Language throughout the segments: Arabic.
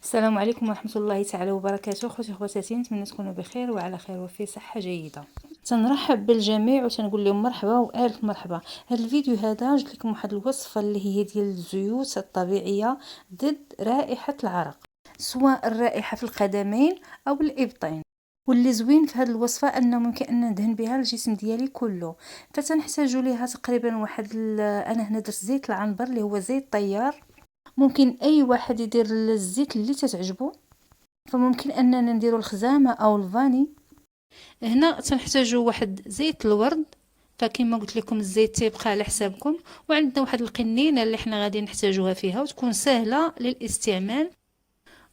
السلام عليكم ورحمة الله تعالى وبركاته. اخوتي اخواتاتي، نتمنى تكونوا بخير وعلى خير وفي صحة جيدة. تنرحب بالجميع وتنقول لهم مرحبا والف مرحبا. هذا الفيديو هذا جبت لكم واحد الوصفة اللي هي ديال الزيوت الطبيعية ضد رائحة العرق، سواء الرائحة في القدمين او الابطين. واللي زوين في هذه الوصفه انه ممكن ان ندهن بها الجسم ديالي كله. فتنحتاجوا ليها تقريبا انا هنا درت زيت العنبر اللي هو زيت طيار. ممكن اي واحد يدير الزيت اللي تتعجبه، فممكن اننا نديرو الخزامه او الفاني. هنا تنحتاجو واحد زيت الورد، فكما قلت لكم الزيت تيبقى على حسابكم. وعندنا واحد القنينه اللي حنا غادي نحتاجوها فيها وتكون سهله للاستعمال.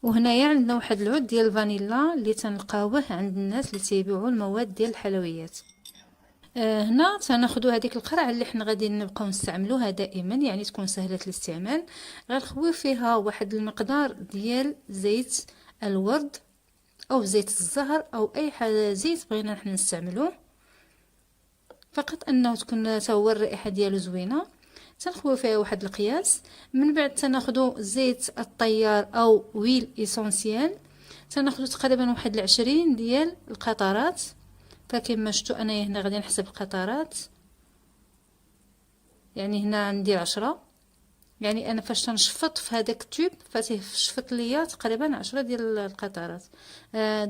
وهنايا عندنا واحد العود ديال الفانيلا اللي تنلقاوه عند الناس اللي تيبيعوا المواد ديال الحلويات. هنا تناخذوا هذيك القرعه اللي حنا غادي نبقاو نستعملوها دائما، يعني تكون سهله الاستعمال. غنخويو فيها واحد المقدار ديال زيت الورد او زيت الزهر او اي حاجه زيت بغينا نحن نستعملوه، فقط انه تكون هو الرائحه ديالو زوينه. تنخويو فيها واحد القياس. من بعد تناخذوا زيت الطيار او ويل اسونسيال، تناخذوا تقريبا واحد 20 ديال القطرات. فكما شفتوا انا هنا غادي نحسب القطرات، يعني هنا ندير 10. يعني انا فاش تنشفط في هذاك التوب فتشفط ليا تقريبا 10 ديال القطرات.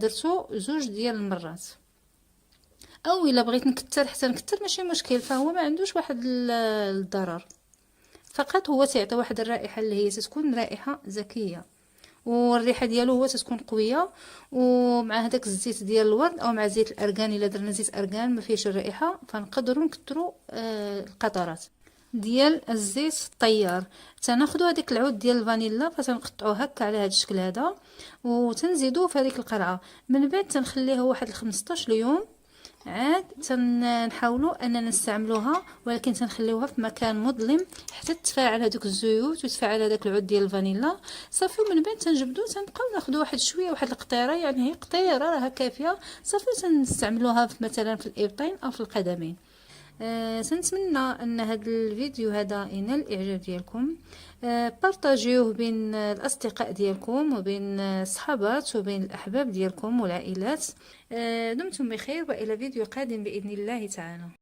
درتو 2 ديال المرات. او الا بغيت نكتر حتى نكتر ماشي مشكل، فهو ما عندوش واحد الضرر، فقط هو تيعطي واحد الرائحه اللي هي تكون رائحه زكيه، والريحه ديالو هو تكون قويه. ومع هذاك الزيت ديال الورد او مع زيت الارغان، الا درنا زيت ارغان ما فيهش الرائحه، فنقدروا نكثروا القطرات ديال الزيت الطيار. تناخذوا هذيك العود ديال الفانيلا فتنقطعوه هكا على هذا الشكل هذا، وتنزيدوه في هذيك القرعه. من بعد تنخليها واحد 15 يوم، عاد تنحاولوا اننا نستعملوها، ولكن تنخليوها في مكان مظلم حتى تتفاعل هذوك الزيوت وتتفاعل هذاك العود ديال الفانيلا صافي. ومن بعد تنجبدو تنبقاو ناخذوا واحد شويه، واحد القطيره، يعني هي قطيره راها كافيه صافي. تنستعملوها مثلا في الابطين او في القدمين. سنتمنى ان هذا الفيديو هذا ينال الاعجاب ديالكم. بارطاجيوه بين الاصدقاء ديالكم وبين الصحابات وبين الاحباب ديالكم والعائلات. دمتم بخير والى فيديو قادم باذن الله تعالى.